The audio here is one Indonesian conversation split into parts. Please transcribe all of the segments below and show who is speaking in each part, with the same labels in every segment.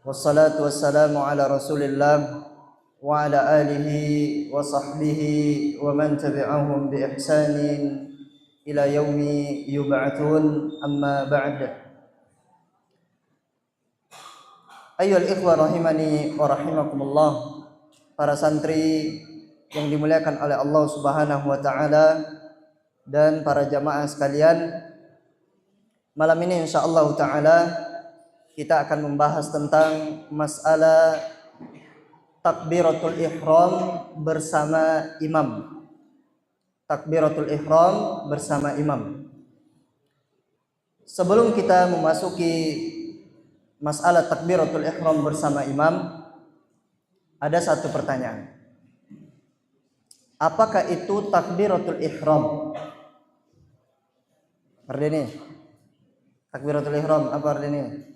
Speaker 1: Wassalatu wassalamu ala Rasulillah wa ala alihi wa sahbihi wa man tabi'ahum bi ihsanin ila yaumi yub'atsun, amma ba'd. Ayyuhal ikhwah rahimani wa rahimakumullah, para santri yang dimuliakan oleh Allah Subhanahu wa taala dan para jamaah sekalian, malam ini insyaallah taala kita akan membahas tentang masalah takbiratul ihram bersama imam. Takbiratul ihram bersama imam. Sebelum kita memasuki masalah takbiratul ihram bersama imam, ada satu pertanyaan. Apakah itu takbiratul ihram? Artinya takbiratul ihram apa artinya?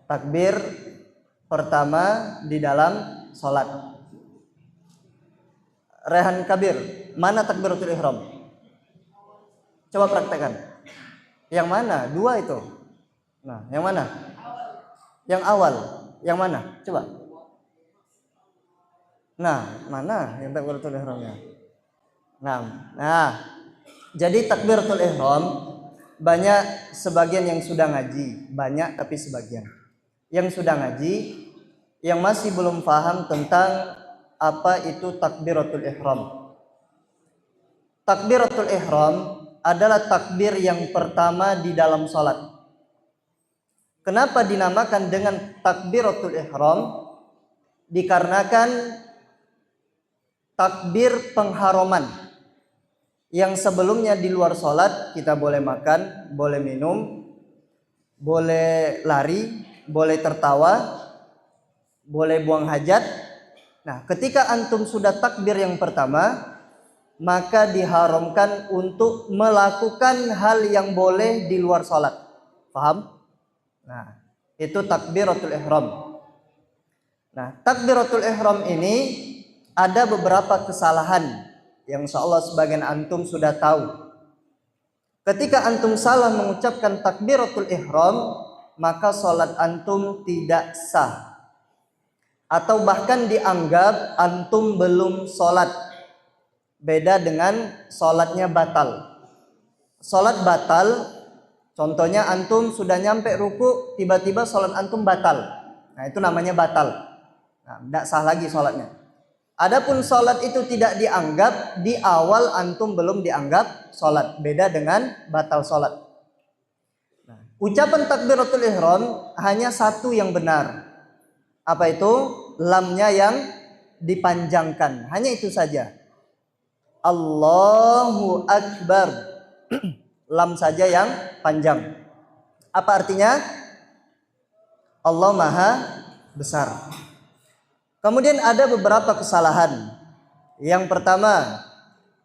Speaker 1: Takbir pertama di dalam sholat. Rehan kabir, mana takbiratul ihram? Coba praktekkan. Yang mana? Dua itu. Nah, yang mana? Yang awal. Yang mana? Coba. Nah, mana yang takbiratul ihramnya? Nah, jadi takbiratul ihram banyak sebagian yang sudah ngaji, banyak tapi sebagian yang sudah ngaji, yang masih belum paham tentang apa itu takbiratul ihram. Takbiratul ihram adalah takbir yang pertama di dalam salat. Kenapa dinamakan dengan takbiratul ihram? Dikarenakan takbir pengharuman yang sebelumnya di luar salat kita boleh makan, boleh minum, boleh lari, boleh tertawa, boleh buang hajat. Nah, ketika antum sudah takbir yang pertama, maka diharamkan untuk melakukan hal yang boleh di luar salat. Paham? Nah, itu takbiratul ihram. Nah, takbiratul ihram ini ada beberapa kesalahan yang insyaallah sebagian antum sudah tahu. Ketika antum salah mengucapkan takbiratul ihram, maka salat antum tidak sah, atau bahkan dianggap antum belum salat. Beda dengan salatnya batal. Salat batal, contohnya antum sudah nyampe ruku, tiba-tiba salat antum batal. Nah, itu namanya batal. Nah, tidak sah lagi salatnya. Adapun salat itu tidak dianggap, di awal antum belum dianggap salat. Beda dengan batal salat. Ucapan takbiratul ihram hanya satu yang benar. Apa itu? Lamnya yang dipanjangkan. Hanya itu saja. Allahu Akbar. Lam saja yang panjang. Apa artinya? Allah Maha Besar. Kemudian ada beberapa kesalahan. Yang pertama,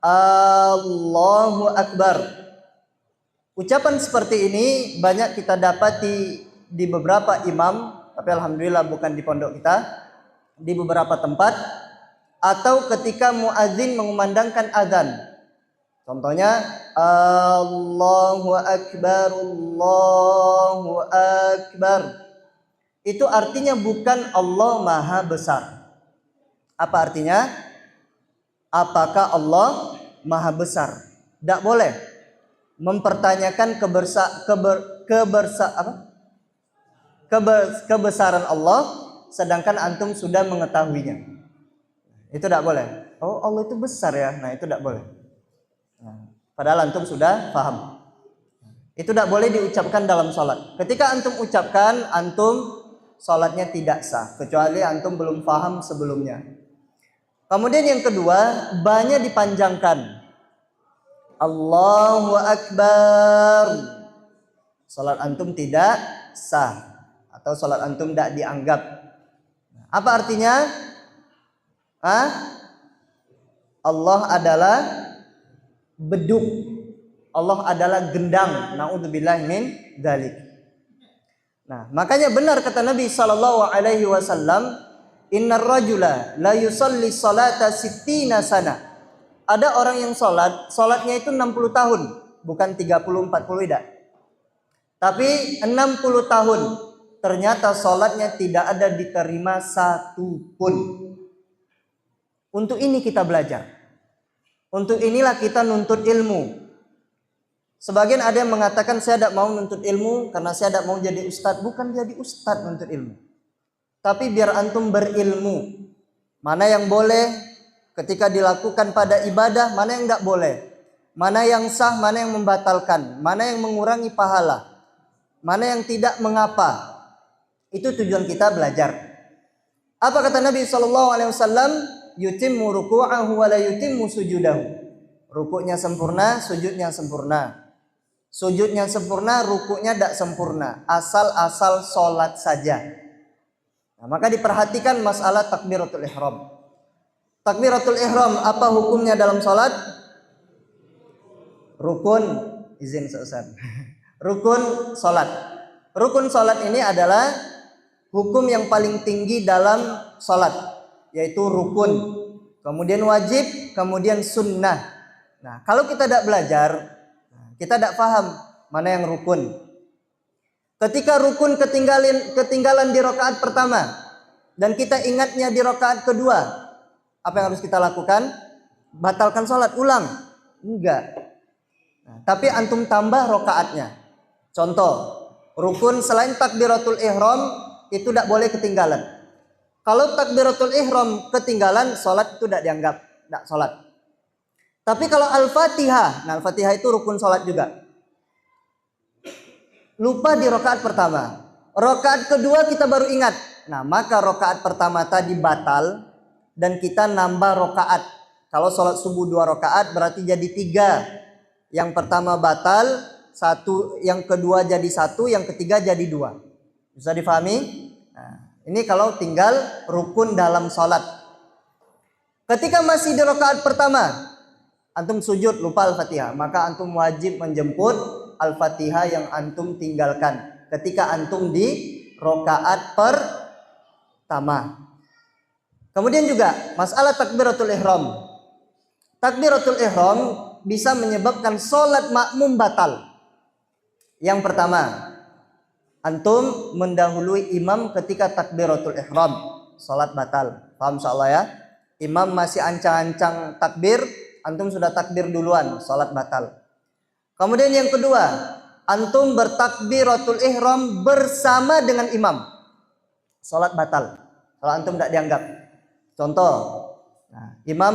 Speaker 1: Allahu Akbar. Ucapan seperti ini banyak kita dapati di beberapa imam, tapi alhamdulillah bukan di pondok kita, di beberapa tempat, atau ketika muadzin mengumandangkan azan. Contohnya Allahu Akbar, Allahu Akbar. Itu artinya bukan Allah Maha Besar. Apa artinya? Apakah Allah Maha Besar? Tidak boleh mempertanyakan kebesaran Allah sedangkan antum sudah mengetahuinya. Itu tidak boleh. Oh, Allah itu besar ya. Nah, itu tidak boleh. Nah, padahal antum sudah paham. Itu tidak boleh diucapkan dalam sholat. Ketika antum ucapkan, antum sholatnya tidak sah, kecuali antum belum paham sebelumnya. Kemudian yang kedua, banyak dipanjangkan. Allahu Akbar. Salat antum tidak sah, atau salat antum tidak dianggap. Apa artinya? Allah adalah beduk. Allah adalah gendang. Na'udzubillah min dzalik. Nah, makanya benar kata Nabi sallallahu alaihi wasallam, "Innar rajula la yusalli salata sittina sana." Ada orang yang salatnya itu 60 tahun, bukan 30 40 tidak. Tapi 60 tahun ternyata sholatnya tidak ada diterima satu pun. Untuk ini kita belajar. Untuk inilah kita nuntut ilmu. Sebagian ada yang mengatakan saya tidak mau nuntut ilmu karena saya tidak mau jadi ustadz. Bukan jadi ustadz nuntut ilmu, tapi biar antum berilmu. Mana yang boleh ketika dilakukan pada ibadah, mana yang tidak boleh. Mana yang sah, mana yang membatalkan. Mana yang mengurangi pahala, mana yang tidak, mengapa. Itu tujuan kita belajar. Apa kata Nabi SAW? Yutimmu ruku'ahu wa la yutimmu sujudahu. Rukuknya sempurna, sujudnya sempurna. Sujudnya sempurna, rukuknya tidak sempurna. Asal-asal sholat saja. Nah, maka diperhatikan masalah takbiratul ihram. Takbiratul ihram apa hukumnya dalam sholat? Rukun, izin Ustaz. Rukun sholat. Rukun sholat ini adalah hukum yang paling tinggi dalam sholat, yaitu rukun, kemudian wajib, kemudian sunnah. Nah, kalau kita tidak belajar, kita tidak paham mana yang rukun. Ketika rukun ketinggalan di rakaat pertama dan kita ingatnya di rakaat kedua, apa yang harus kita lakukan? Batalkan sholat, ulang? Enggak. Nah, tapi antum tambah rakaatnya. Contoh, rukun selain takbiratul ihram itu tidak boleh ketinggalan. Kalau takbiratul ihram ketinggalan, sholat itu tidak dianggap, tidak sholat. Tapi kalau Al-Fatihah, nah Al-Fatihah itu rukun sholat juga. Lupa di rakaat pertama, rakaat kedua kita baru ingat. Nah, maka rakaat pertama tadi batal dan kita nambah rakaat. Kalau sholat subuh 2 rakaat berarti jadi 3. Yang pertama batal, 1, yang kedua jadi 1, yang ketiga jadi 2. Bisa difahami? Nah, ini kalau tinggal rukun dalam sholat. Ketika masih di rakaat pertama, antum sujud lupa Al-Fatihah, maka antum wajib menjemput Al-Fatihah yang antum tinggalkan ketika antum di rakaat pertama. Kemudian juga masalah takbiratul ihram. Takbiratul ihram bisa menyebabkan sholat makmum batal. Yang pertama, antum mendahului imam ketika takbiratul ihram, sholat batal. Paham insyaallah ya? Imam masih ancang-ancang takbir, antum sudah takbir duluan, sholat batal. Kemudian yang kedua, antum bertakbiratul ihram bersama dengan imam, sholat batal. Kalau antum tidak dianggap. Contoh, nah, imam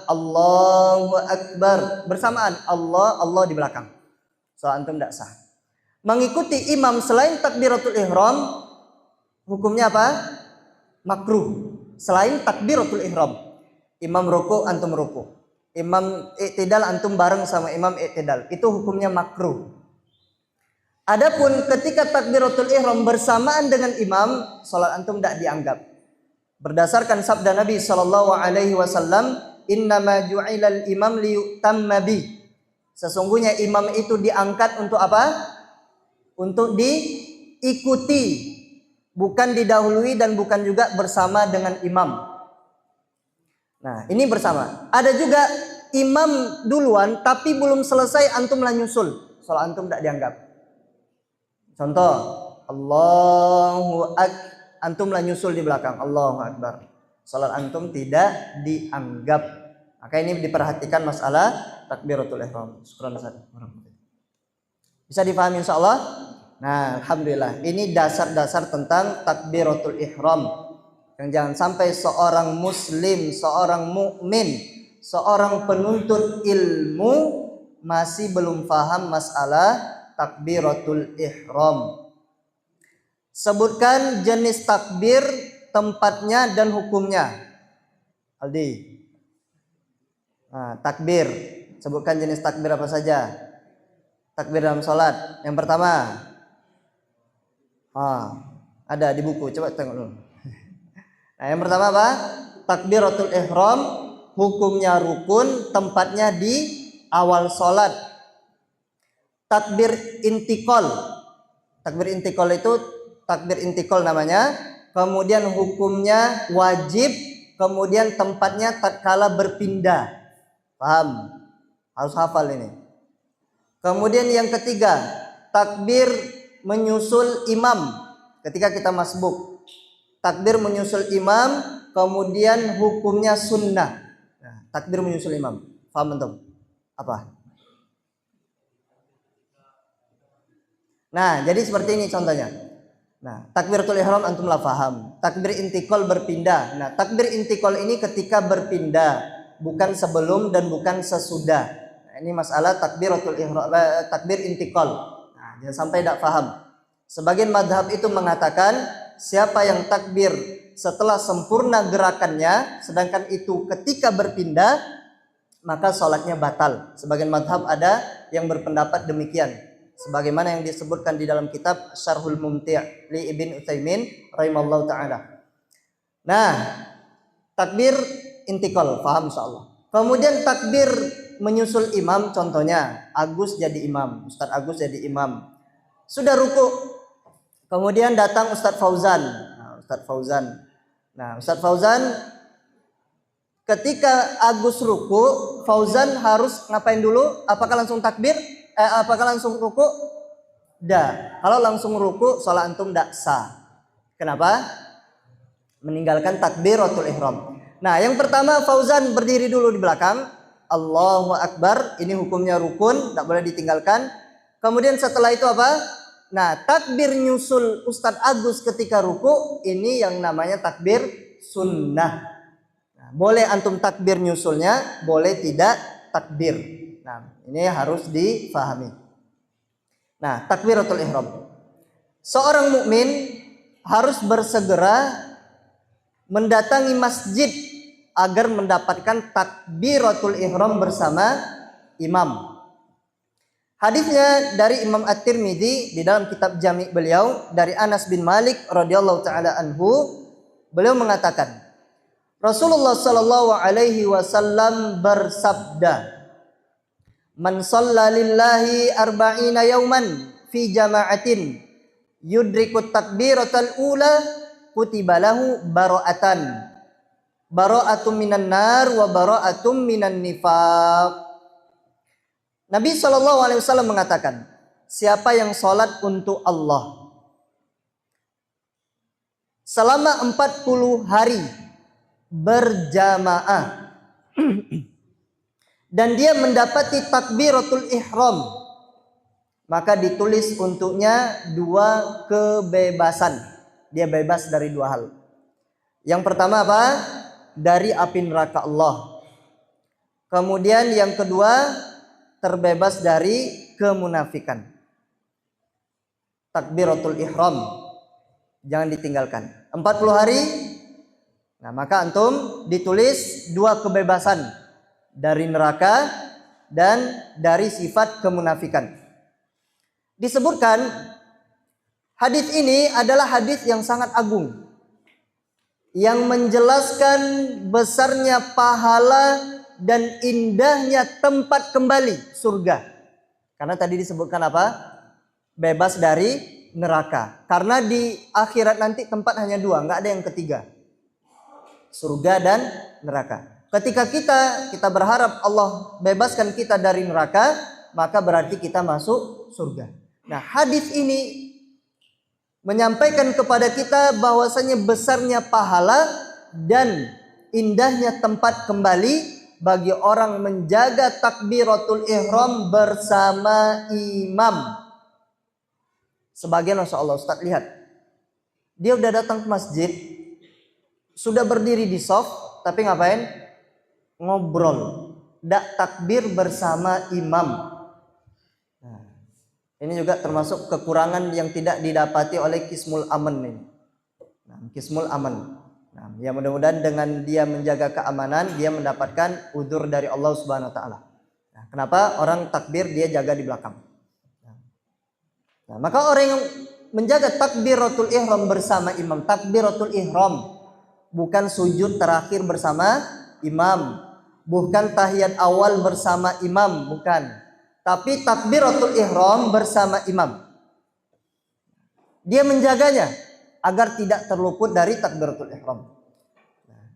Speaker 1: Allahu Akbar bersamaan, Allah di belakang, sholat antum tidak sah. Mengikuti imam selain takbiratul ihram, hukumnya apa? Makruh. Selain takbiratul ihram, imam ruku, antum ruku. Imam i'tidal, antum bareng sama imam i'tidal. Itu hukumnya makruh. Adapun ketika takbiratul ihram bersamaan dengan imam, salat antum tidak dianggap. Berdasarkan sabda Nabi SAW, innama ju'ilal imam liyutamma bi. Sesungguhnya imam itu diangkat untuk apa? Untuk diikuti. Bukan didahului dan bukan juga bersama dengan imam. Nah, ini bersama. Ada juga imam duluan tapi belum selesai, antum lah nyusul. Salat antum tidak dianggap. Contoh, Allahu Akbar, antum lah nyusul di belakang, Allahu Akbar. Salat antum tidak dianggap. Maka ini diperhatikan masalah takbiratul ihram. Syukran Ustaz. Bisa difahami insyaallah? Nah, alhamdulillah. Ini dasar-dasar tentang takbiratul ihram. Yang jangan sampai seorang muslim, seorang mukmin, seorang penuntut ilmu masih belum paham masalah takbiratul ihram. Sebutkan jenis takbir, tempatnya dan hukumnya. Aldi. Nah, takbir. Sebutkan jenis takbir apa saja. Takbir dalam sholat. Yang pertama. Ada di buku, coba tengok dulu. Nah, yang pertama apa? Takbiratul ihram, hukumnya rukun, tempatnya di awal sholat. Takbir intikal. Takbir intikal itu takbir intikal namanya. Kemudian hukumnya wajib, kemudian tempatnya tatkala berpindah. Paham? Harus hafal ini. Kemudian yang ketiga, takbir menyusul imam ketika kita masbuk. Takbir menyusul imam, kemudian hukumnya sunnah. Nah, takbir menyusul imam. Paham antum? Apa? Nah, jadi seperti ini contohnya. Nah, takbiratul ihram antumlah paham. Takbir intikal berpindah. Nah, takbir intikal ini ketika berpindah, bukan sebelum dan bukan sesudah. Nah, ini masalah takbiratul ihram, takbir intikal. Nah, jangan sampai tidak paham. Sebagian madhab itu mengatakan siapa yang takbir setelah sempurna gerakannya, sedangkan itu ketika berpindah, maka sholatnya batal. Sebagian madhab ada yang berpendapat demikian, sebagaimana yang disebutkan di dalam kitab Syarhul Mumti' li Ibn Utsaimin rahimallahu taala. Nah, takbir intikal paham insyaallah. Kemudian takbir menyusul imam, contohnya Agus jadi imam, Ustadz Agus jadi imam. Sudah ruku, kemudian datang Ustadz Fauzan. Nah, Ustadz Fauzan ketika Agus ruku, Fauzan harus ngapain dulu? Apakah langsung takbir? Apakah langsung ruku? Dah. Kalau langsung ruku, sholat antum tidak sah. Kenapa? Meninggalkan takbiratul ihram. Nah, yang pertama Fauzan berdiri dulu di belakang. Allahu Akbar. Ini hukumnya rukun, tidak boleh ditinggalkan. Kemudian setelah itu apa? Nah, takbir nyusul Ustadz Agus ketika ruku, ini yang namanya takbir sunnah. Nah, boleh antum takbir nyusulnya, boleh tidak takbir. Nah, ini harus difahami. Nah, takbiratul ihram. Seorang mukmin harus bersegera mendatangi masjid agar mendapatkan takbiratul ihram bersama imam. Hadisnya dari Imam At-Tirmidzi di dalam kitab Jami' beliau dari Anas bin Malik radhiyallahu taala anhu, beliau mengatakan Rasulullah sallallahu alaihi wasallam bersabda, "Man shalla lillahi arba'ina yauman fi jama'atin yudrikut takbiratal ula kutiba lahu bara'atum minan nar wa bara'atum minan nifaq." Nabi SAW mengatakan, siapa yang sholat untuk Allah selama 40 hari berjamaah dan dia mendapati takbiratul ihram, maka ditulis untuknya 2 kebebasan. Dia bebas dari 2 hal. Yang pertama apa? Dari api neraka Allah. Kemudian yang kedua, terbebas dari kemunafikan. Takbiratul ihram jangan ditinggalkan 40 hari. Nah, maka antum ditulis 2 kebebasan dari neraka dan dari sifat kemunafikan. Disebutkan hadis ini adalah hadis yang sangat agung, yang menjelaskan besarnya pahala dan indahnya tempat kembali surga. Karena tadi disebutkan apa? Bebas dari neraka. Karena di akhirat nanti tempat hanya 2, nggak ada yang ketiga. Surga dan neraka. Ketika kita berharap Allah bebaskan kita dari neraka, maka berarti kita masuk surga. Nah, hadis ini menyampaikan kepada kita bahwasanya besarnya pahala dan indahnya tempat kembali bagi orang menjaga takbiratul ihram bersama imam. Sebagian Masya Allah, Ustaz lihat, dia udah datang ke masjid, sudah berdiri di shaf, tapi ngapain? Ngobrol, tidak takbir bersama imam. Nah, ini juga termasuk kekurangan yang tidak didapati oleh Qismul Aman ini. Nah, Qismul Aman. Nah, ya mudah-mudahan dengan dia menjaga keamanan, dia mendapatkan udzur dari Allah Subhanahu wa taala. Nah, kenapa orang takbir dia jaga di belakang? Nah, maka orang yang menjaga takbiratul ihram bersama imam, takbiratul ihram bukan sujud terakhir bersama imam, bukan tahiyat awal bersama imam, bukan. Tapi takbiratul ihram bersama imam. Dia menjaganya agar tidak terluput dari takbiratul ihram.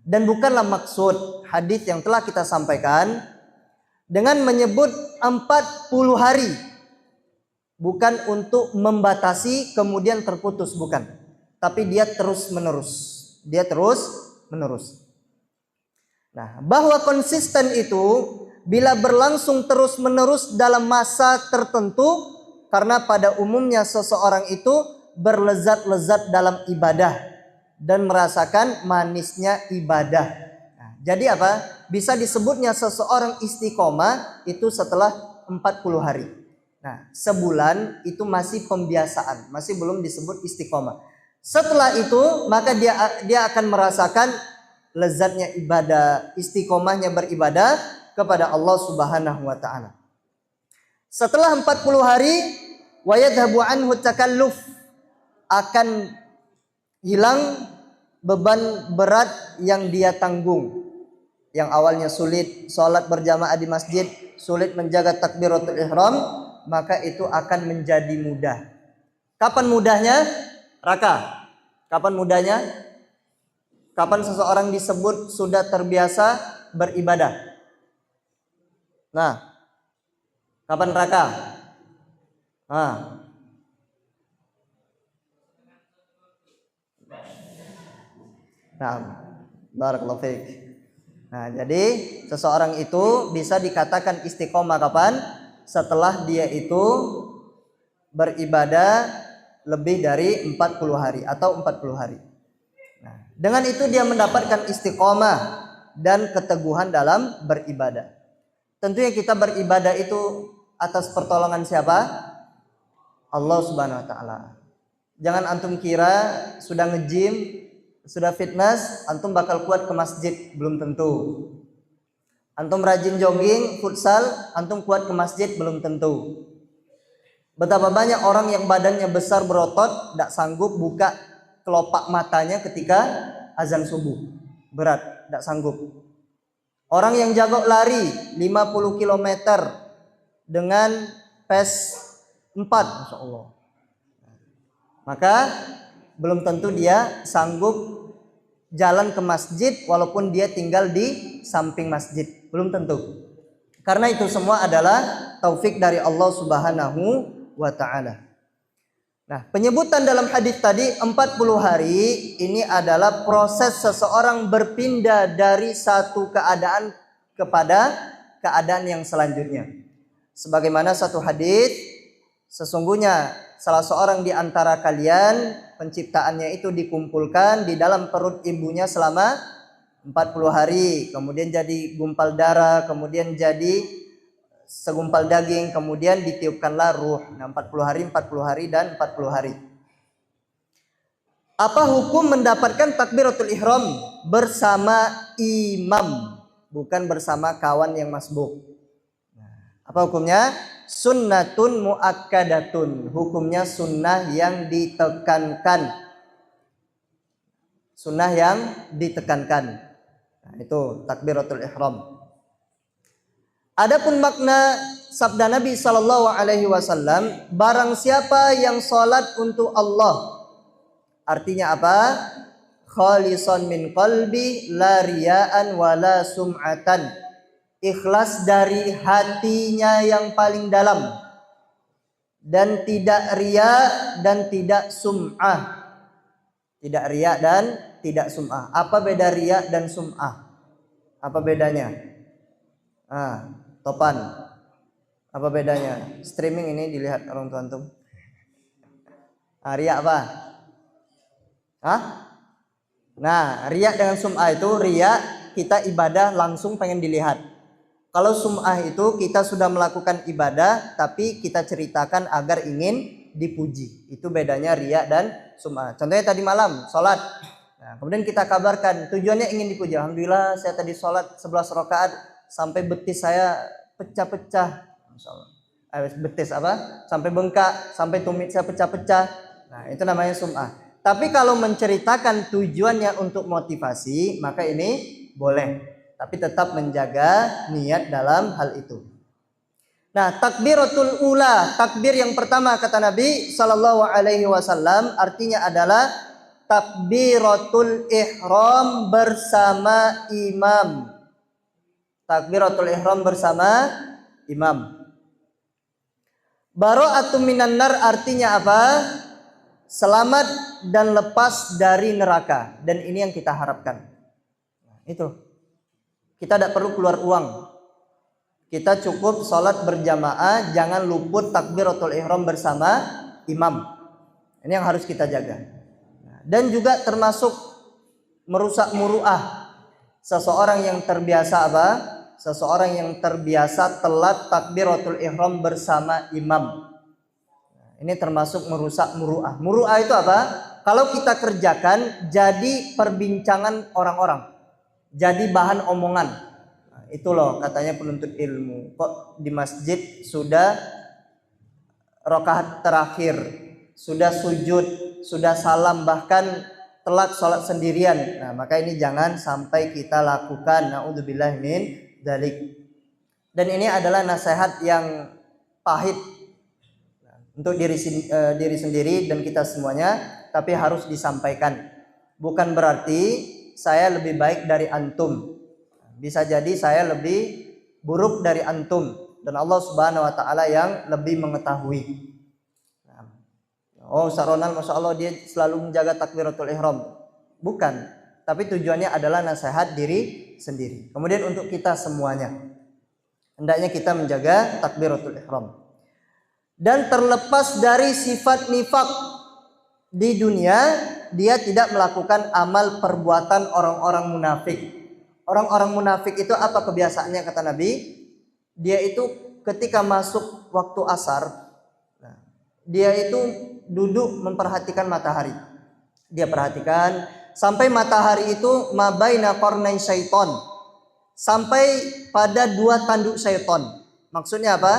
Speaker 1: Dan bukanlah maksud hadis yang telah kita sampaikan dengan menyebut 40 hari. bukan untuk membatasi kemudian terputus, bukan. Tapi dia terus menerus. Dia terus menerus. Nah, bahwa konsisten itu bila berlangsung terus menerus dalam masa tertentu, karena pada umumnya seseorang itu berlezat-lezat dalam ibadah dan merasakan manisnya ibadah. Nah, jadi apa? Bisa disebutnya seseorang istiqomah itu setelah 40 hari. Nah, sebulan itu masih pembiasaan, masih belum disebut istiqomah. Setelah itu maka dia akan merasakan lezatnya ibadah, istiqomahnya beribadah kepada Allah Subhanahu wa taala. Setelah 40 hari wa yadhhabu anhu takalluf, akan hilang beban berat yang dia tanggung. Yang awalnya sulit salat berjamaah di masjid, sulit menjaga takbiratul ihram, maka itu akan menjadi mudah. Kapan mudahnya? Raka. Kapan mudahnya? Kapan seseorang disebut sudah terbiasa beribadah? Nah, kapan Raka? Nah, barakallahu fiik. Nah, jadi seseorang itu bisa dikatakan istiqomah kapan? Setelah dia itu beribadah lebih dari 40 hari atau 40 hari. Nah, dengan itu dia mendapatkan istiqomah dan keteguhan dalam beribadah. Tentunya kita beribadah itu atas pertolongan siapa? Allah Subhanahu wa taala. Jangan antum kira sudah nge-gym, sudah fitness, antum bakal kuat ke masjid, belum tentu. Antum rajin jogging, futsal, antum kuat ke masjid, belum tentu. Betapa banyak orang yang badannya besar berotot, tidak sanggup buka kelopak matanya ketika azan subuh. Berat, tidak sanggup. Orang yang jago lari 50 km dengan pace 4, Masya Allah. Maka belum tentu dia sanggup jalan ke masjid walaupun dia tinggal di samping masjid. Belum tentu. Karena itu semua adalah taufik dari Allah Subhanahu wa ta'ala. Nah, penyebutan dalam hadis tadi 40 hari ini adalah proses seseorang berpindah dari satu keadaan kepada keadaan yang selanjutnya. Sebagaimana satu hadis, sesungguhnya salah seorang di antara kalian penciptaannya itu dikumpulkan di dalam perut ibunya selama 40 hari, kemudian jadi gumpal darah, kemudian jadi segumpal daging, kemudian ditiupkanlah ruh. Nah, 40 hari dan 40 hari. Apa hukum mendapatkan takbiratul ihram bersama imam, bukan bersama kawan yang masbuk? Apa hukumnya? Sunnatun muakkadatun. Hukumnya sunnah yang ditekankan. Sunnah yang ditekankan. Nah, itu takbiratul ihram. Adapun makna sabda Nabi sallallahu alaihi wasallam, barang siapa yang salat untuk Allah. Artinya apa? Khalisan min qalbi la riya'an wa la sum'atan. Ikhlas dari hatinya yang paling dalam dan tidak riya dan tidak sum'ah. Tidak riya dan tidak sum'ah. Apa beda riya dan sum'ah? Apa bedanya? Topan. Apa bedanya? Streaming ini dilihat orang tua antum. Riya apa? Nah, riya dengan sum'ah itu, riya kita ibadah langsung pengen dilihat. Kalau sum'ah itu kita sudah melakukan ibadah tapi kita ceritakan agar ingin dipuji. Itu bedanya riya dan sum'ah. Contohnya tadi malam sholat. Nah, kemudian kita kabarkan tujuannya ingin dipuji. Alhamdulillah saya tadi sholat 11 rakaat sampai betis saya pecah-pecah. Betis apa? Sampai bengkak, sampai tumit saya pecah-pecah. Nah, itu namanya sum'ah. Tapi kalau menceritakan tujuannya untuk motivasi, maka ini boleh. Tapi tetap menjaga niat dalam hal itu. Nah, takbiratul ula, takbir yang pertama kata Nabi sallallahu alaihi wasallam artinya adalah takbiratul ihram bersama imam. Takbiratul ihram bersama imam. Bara'atun minan nar artinya apa? Selamat dan lepas dari neraka. Dan ini yang kita harapkan. Itu. Kita tidak perlu keluar uang. Kita cukup sholat berjamaah, jangan luput takbiratul ihram bersama imam. Ini yang harus kita jaga. Dan juga termasuk merusak muru'ah. Seseorang yang terbiasa apa? Seseorang yang terbiasa telat takbiratul ihram bersama imam. Ini termasuk merusak muru'ah. Muru'ah itu apa? Kalau kita kerjakan jadi perbincangan orang-orang. Jadi bahan omongan. Itu loh katanya penuntut ilmu. Kok di masjid sudah rakaat terakhir, sudah sujud, sudah salam, bahkan telat sholat sendirian. Nah, maka ini jangan sampai kita lakukan. Na'udzubillah min dzalik. Dan ini adalah nasihat yang pahit untuk diri sendiri dan kita semuanya, tapi harus disampaikan. Bukan berarti saya lebih baik dari antum. Bisa jadi saya lebih buruk dari antum dan Allah Subhanahu wa taala yang lebih mengetahui. Oh, Ustaz Ronald Masya Allah dia selalu menjaga takbiratul ihram. Bukan, tapi tujuannya adalah nasihat diri sendiri. Kemudian untuk kita semuanya, hendaknya kita menjaga takbiratul ihram. Dan terlepas dari sifat nifak di dunia, dia tidak melakukan amal perbuatan orang-orang munafik. Orang-orang munafik itu apa kebiasaannya kata Nabi? Dia itu ketika masuk waktu asar, dia itu duduk memperhatikan matahari. Dia perhatikan sampai matahari itu mabaina qarnai syaiton, sampai pada dua tanduk syaiton. Maksudnya apa?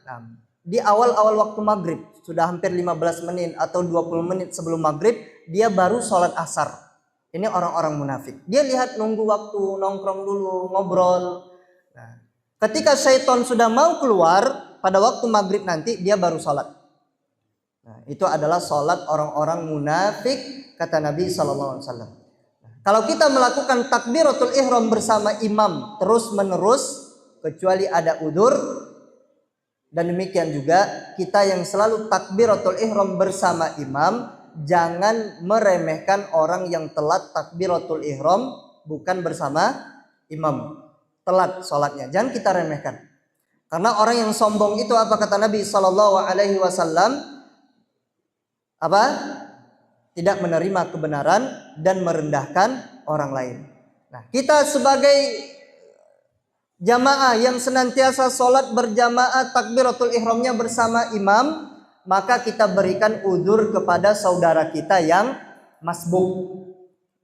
Speaker 1: Nah, di awal-awal waktu maghrib, sudah hampir 15 menit atau 20 menit sebelum maghrib, dia baru sholat asar. Ini orang-orang munafik. Dia lihat nunggu waktu, nongkrong dulu, ngobrol. Nah, ketika syaitan sudah mau keluar pada waktu maghrib nanti, dia baru sholat. Nah, itu adalah sholat orang-orang munafik kata Nabi SAW. Kalau kita melakukan takbiratul ihram bersama imam terus menerus, kecuali ada udzur, dan demikian juga kita yang selalu takbiratul ihram bersama imam, jangan meremehkan orang yang telat takbiratul ihram bukan bersama imam, telat sholatnya, jangan kita remehkan. Karena orang yang sombong itu apa kata Nabi SAW? Apa? Tidak menerima kebenaran dan merendahkan orang lain. Nah, kita sebagai jamaah yang senantiasa sholat berjamaah takbiratul ihramnya bersama imam, maka kita berikan udzur kepada saudara kita yang masbuk.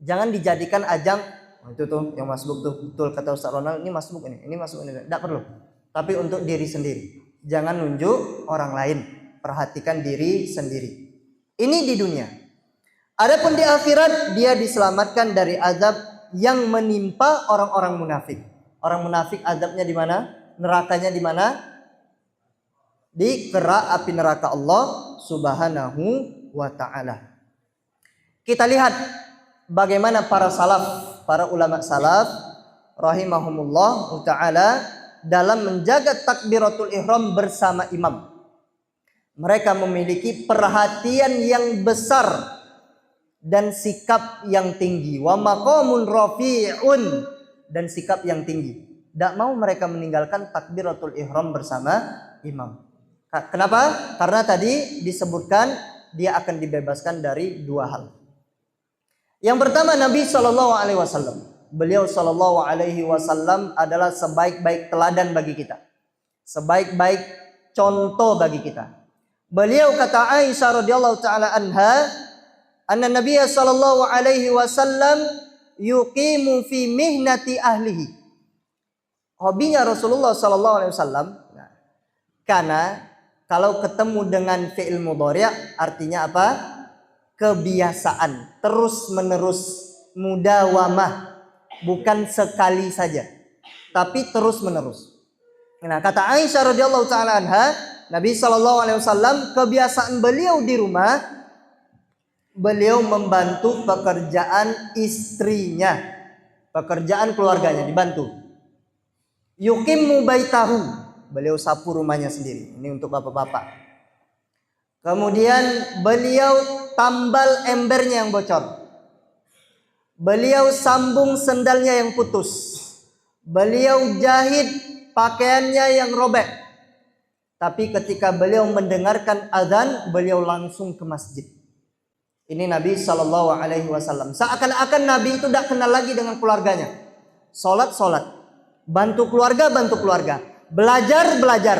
Speaker 1: Jangan dijadikan ajang, oh, itu tuh yang masbuk tuh, betul kata Ustaz Ronald, ini masbuk ini masbuk ini. Tidak perlu. Tapi untuk diri sendiri. Jangan nunjuk orang lain. Perhatikan diri sendiri. Ini di dunia. Adapun di akhirat dia diselamatkan dari azab yang menimpa orang-orang munafik. Orang munafik azabnya di mana? Nerakanya di mana? Di kerak api neraka Allah Subhanahu wa ta'ala. Kita lihat bagaimana para salaf, para ulama salaf rahimahumullah ta'ala dalam menjaga takbiratul ihram bersama imam. Mereka memiliki perhatian yang besar dan sikap yang tinggi. Wa maqamun rafi'un, dan sikap yang tinggi. Tidak mau mereka meninggalkan takbiratul ihram bersama imam. Kenapa? Karena tadi disebutkan dia akan dibebaskan dari dua hal. Yang pertama, Nabi SAW. Beliau SAW adalah sebaik-baik teladan bagi kita, sebaik-baik contoh bagi kita. Beliau kata Aisyah radhiyallahu taala anha, anna Nabiy SAW yuqimu fi mihnati ahlihi. Hobinya Rasulullah SAW, karena kalau ketemu dengan fi'il mudhari' artinya apa? Kebiasaan, terus menerus, mudawamah, bukan sekali saja, tapi terus menerus. Nah, kata Aisyah radhiyallahu taala anha, Nabi SAW kebiasaan beliau di rumah, beliau membantu pekerjaan istrinya, pekerjaan keluarganya dibantu. Yuqimmu baitahu, beliau sapu rumahnya sendiri. Ini untuk bapak-bapak. Kemudian beliau tambal embernya yang bocor. Beliau sambung sendalnya yang putus. Beliau jahit pakaiannya yang robek. Tapi ketika beliau mendengarkan azan, beliau langsung ke masjid. Ini Nabi Shallallahu Alaihi Wasallam. Seakan-akan Nabi itu tidak kenal lagi dengan keluarganya. Solat, bantu keluarga, belajar.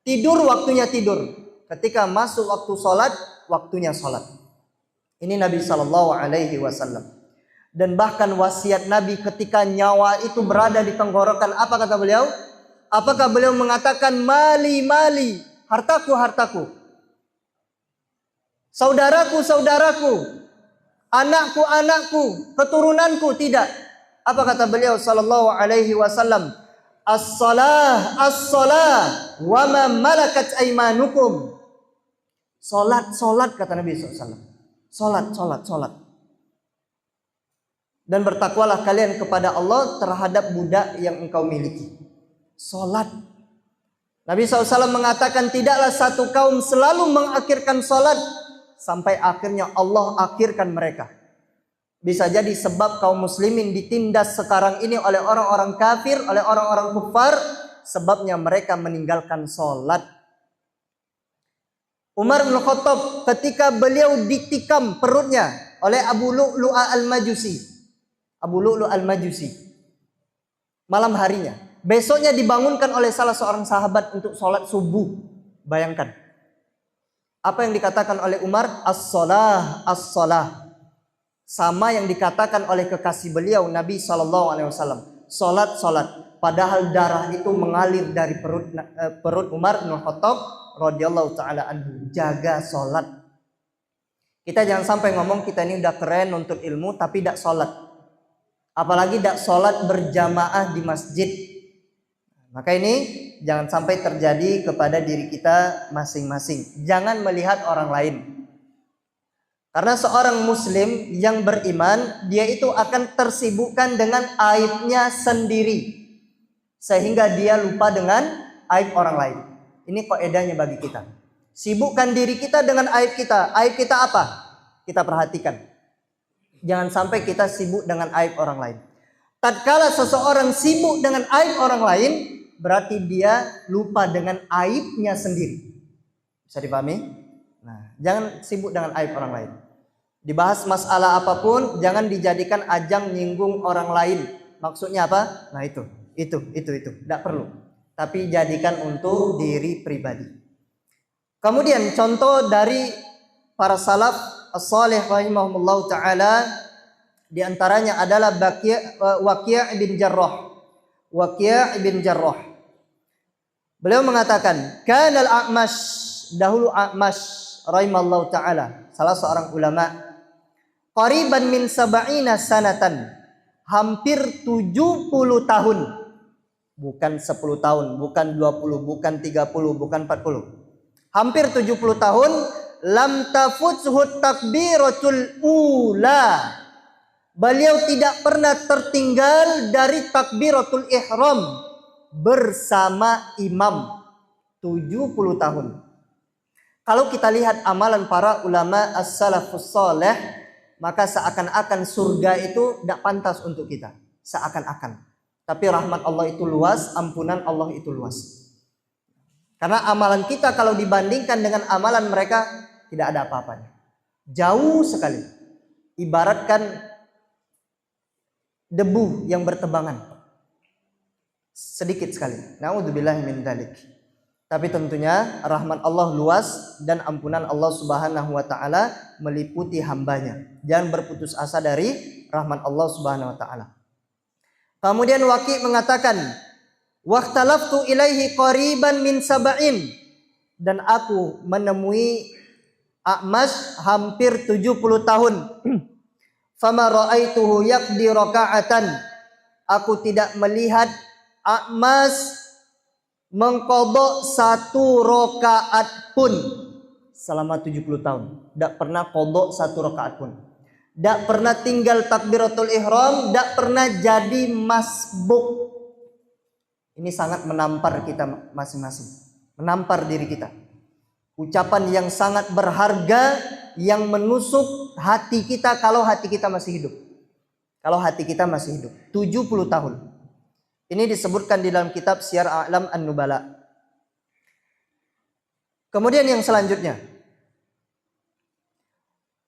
Speaker 1: Tidur, waktunya tidur. Ketika masuk waktu solat, waktunya solat. Ini Nabi Shallallahu Alaihi Wasallam. Dan bahkan wasiat Nabi ketika nyawa itu berada di tenggorokan, apa kata beliau? Apakah beliau mengatakan mali, hartaku, saudaraku, anakku, keturunanku? Tidak. Apa kata beliau Sallallahu Alaihi Wasallam? As-salah, wa ma malakat aimanukum. Solat, kata Nabi SAW. Solat. Dan bertakwalah kalian kepada Allah terhadap budak yang engkau miliki. Solat. Nabi SAW mengatakan tidaklah satu kaum selalu mengakhirkan solat sampai akhirnya Allah akhirkan mereka. Bisa jadi sebab kaum muslimin ditindas sekarang ini oleh orang-orang kafir, oleh orang-orang kufar, sebabnya mereka meninggalkan solat. Umar bin Khattab ketika beliau ditikam perutnya oleh Abu Lu'lu' al-Majusi malam harinya, besoknya dibangunkan oleh salah seorang sahabat untuk sholat subuh. Bayangkan apa yang dikatakan oleh Umar, as-salah. Sama yang dikatakan oleh kekasih beliau Nabi SAW, solat. Padahal darah itu mengalir dari perut Umar bin Khattab radhiyallahu taala anhu. Jaga solat. Kita jangan sampai ngomong kita ini udah keren untuk ilmu tapi tidak solat. Apalagi tidak solat berjamaah di masjid. Maka ini jangan sampai terjadi kepada diri kita masing-masing. Jangan melihat orang lain. Karena seorang muslim yang beriman, dia itu akan tersibukkan dengan aibnya sendiri. Sehingga dia lupa dengan aib orang lain. Ini kaidahnya bagi kita. Sibukkan diri kita dengan aib kita. Aib kita apa? Kita perhatikan. Jangan sampai kita sibuk dengan aib orang lain. Tatkala seseorang sibuk dengan aib orang lain, berarti dia lupa dengan aibnya sendiri. Bisa dipahami? Nah, jangan sibuk dengan aib orang lain. Dibahas masalah apapun, jangan dijadikan ajang nyinggung orang lain. Maksudnya apa? Nah itu. Tidak perlu. Tapi jadikan untuk diri pribadi. Kemudian contoh dari para salaf as-salih rahimahumullah ta'ala, di antaranya adalah Waqi' bin Jarrah. Beliau mengatakan, kanal A'mash, dahulu A'mash rahimahullah ta'ala, salah seorang ulama, qariban min sab'ina sanatan, hampir 70 tahun. Bukan 10 tahun, bukan 20, bukan 30, bukan 40. Hampir 70 tahun, lam tafuthu takbiratul ula. Beliau tidak pernah tertinggal dari takbiratul ihram bersama imam. 70 tahun. Kalau kita lihat amalan para ulama as-salafus salih, maka seakan-akan surga itu tidak pantas untuk kita. Seakan-akan. Tapi rahmat Allah itu luas, ampunan Allah itu luas. Karena amalan kita kalau dibandingkan dengan amalan mereka tidak ada apa-apanya. Jauh sekali. Ibaratkan debu yang bertebangan. Sedikit sekali. Na'udzubillahi min dzalik. Tapi tentunya rahmat Allah luas dan ampunan Allah Subhanahu wa taala meliputi hambanya. Jangan berputus asa dari rahmat Allah Subhanahu wa taala. Kemudian Waqi' mengatakan, waqtalaftu ilaihi qariban min sab'in, dan aku menemui A'mash hampir 70 tahun. Fama ra'aituhu yaqdi raka'atan, aku tidak melihat A'mash mengqadha 1 rakaat pun selama 70 tahun. Tidak pernah qadha 1 rakaat pun. Tidak pernah tinggal takbiratul ihram, tidak pernah jadi masbuk. Ini sangat menampar kita masing-masing. Menampar diri kita. Ucapan yang sangat berharga yang menusuk hati kita kalau hati kita masih hidup. Kalau hati kita masih hidup. 70 tahun. Ini disebutkan di dalam kitab Syiar A'lam An-Nubala. Kemudian yang selanjutnya,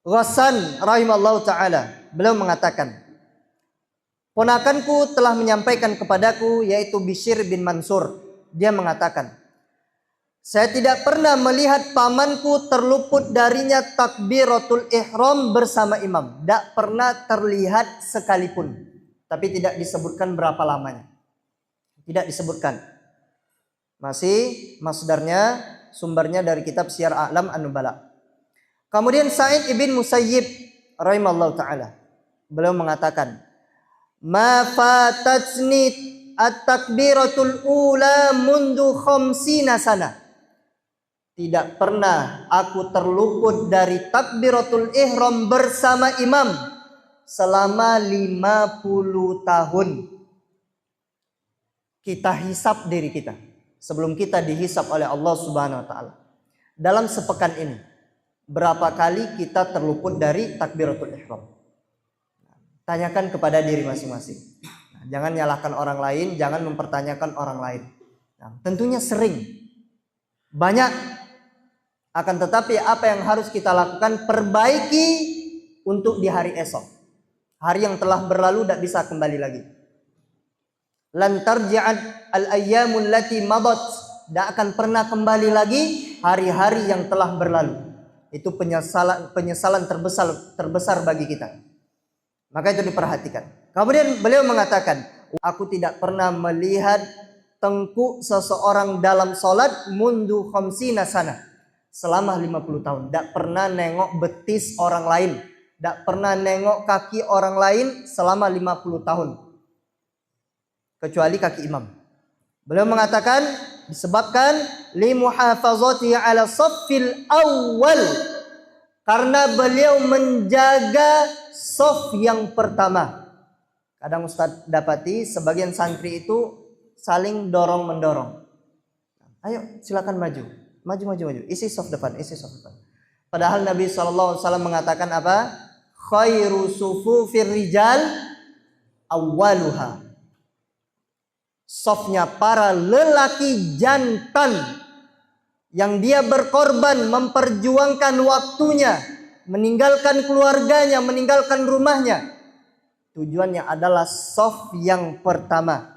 Speaker 1: Ghassan rahimallahu ta'ala, beliau mengatakan, ponakanku telah menyampaikan kepadaku, yaitu Bishr bin Mansur. Dia mengatakan, saya tidak pernah melihat pamanku terluput darinya takbiratul ihram bersama imam. Tidak pernah terlihat sekalipun. Tapi tidak disebutkan berapa lamanya. Tidak disebutkan. Masih masdarnya, sumbernya dari kitab Syiar A'lam An-Nubala. Kemudian Sa'id ibn Musayyib rahimallahu ta'ala, beliau mengatakan, ma fatatni at-takbiratul ula mundu khamsina sana. Tidak pernah aku terluput dari takbiratul ihram bersama imam selama 50 tahun. Kita hisap diri kita sebelum kita dihisap oleh Allah Subhanahu wa taala. Dalam sepekan ini, berapa kali kita terluput dari takbiratul ihram? Tanyakan kepada diri masing-masing. Jangan nyalahkan orang lain, jangan mempertanyakan orang lain. Tentunya sering, banyak. Akan tetapi apa yang harus kita lakukan? Perbaiki untuk di hari esok. Hari yang telah berlalu tidak bisa kembali lagi. Lan tarji'at al-ayyamul lati madat. Tidak akan pernah kembali lagi hari-hari yang telah berlalu. Itu penyesalan terbesar bagi kita. Maka itu diperhatikan. Kemudian beliau mengatakan, aku tidak pernah melihat tengkuk seseorang dalam salat mundu khamsina sana. Selama 50 tahun. Tidak pernah nengok betis orang lain. Tidak pernah nengok kaki orang lain selama 50 tahun. Kecuali kaki imam. Beliau mengatakan, disebabkan li muhafazati ala saffil awal. Karena beliau menjaga saf yang pertama. Kadang Ustaz dapati sebagian santri itu saling dorong-mendorong. Ayo silakan maju. Maju. Isi saf depan. Padahal Nabi SAW mengatakan apa? Khairu sufufir rijal awwaluha. Safnya para lelaki jantan yang dia berkorban, memperjuangkan waktunya, meninggalkan keluarganya, meninggalkan rumahnya. Tujuannya adalah saf yang pertama.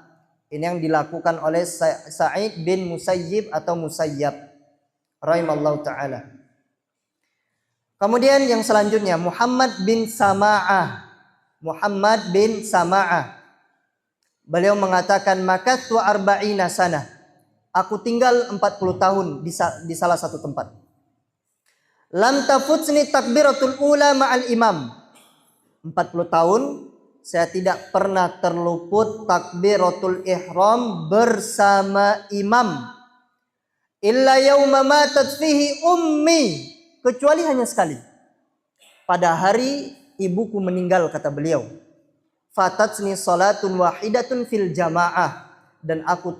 Speaker 1: Ini yang dilakukan oleh Sa'id bin Musayyib atau Musayyab rahimallahu ta'ala. Kemudian yang selanjutnya Muhammad bin Sama'ah. Beliau mengatakan, makathu arba'ina sana. Aku tinggal 40 tahun di salah satu tempat. Lam tafutsni takbiratul ula ma'al imam. 40 tahun saya tidak pernah terluput takbiratul ihram bersama imam. Illa yauma matat fihi ummi, kecuali hanya sekali. Pada hari ibuku meninggal, kata beliau. Fatatsni salatun wahidatun fil jamaah, dan aku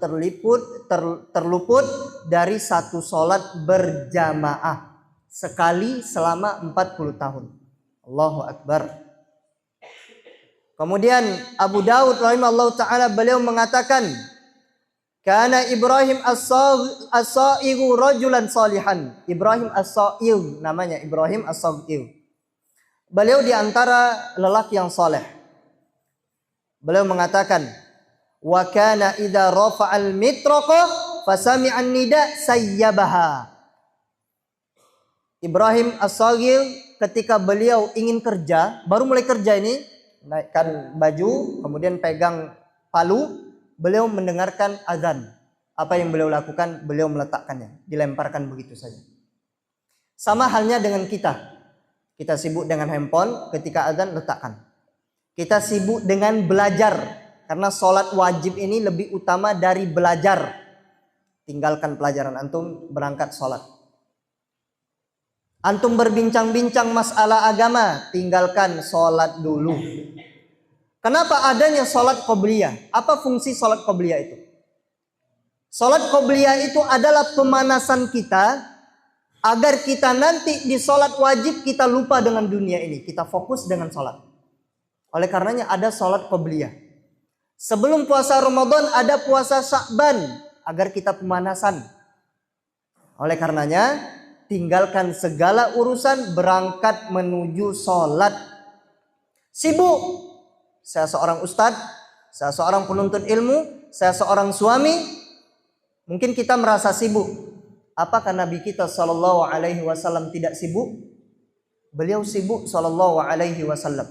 Speaker 1: terluput dari satu salat berjamaah sekali selama 40 tahun. Allahu Akbar. Kemudian Abu Daud rahimahullah ta'ala, beliau mengatakan, Kana Ibrahim as-Sa'igu rajulan salihan. Ibrahim as-Sa'ig namanya, Ibrahim as-Sa'ig. Beliau di antara lelaki yang saleh. Beliau mengatakan, wa kana idza rafa'al mitraqa fasami'an nida sayyabaha. Ibrahim as-Saghir ketika beliau ingin kerja, baru mulai kerja ini, naikkan baju, kemudian pegang palu, beliau mendengarkan azan. Apa yang beliau lakukan? Beliau meletakkannya, dilemparkan begitu saja. Sama halnya dengan kita. Kita sibuk dengan handphone, ketika azan letakkan. Kita sibuk dengan belajar, karena sholat wajib ini lebih utama dari belajar. Tinggalkan pelajaran antum, berangkat sholat. Antum berbincang-bincang masalah agama, tinggalkan sholat dulu. Kenapa adanya sholat qobliyah? Apa fungsi sholat qobliyah itu? Sholat qobliyah itu adalah pemanasan kita agar kita nanti di sholat wajib kita lupa dengan dunia ini, kita fokus dengan sholat. Oleh karenanya ada sholat qobliyah. Sebelum puasa Ramadan ada puasa Sya'ban agar kita pemanasan. Oleh karenanya tinggalkan segala urusan, berangkat menuju sholat. Sibuk, saya seorang ustadz, saya seorang penuntut ilmu, saya seorang suami. Mungkin kita merasa sibuk. Apakah Nabi kita Shallallahu Alaihi Wasallam tidak sibuk? Beliau sibuk Shallallahu Alaihi Wasallam.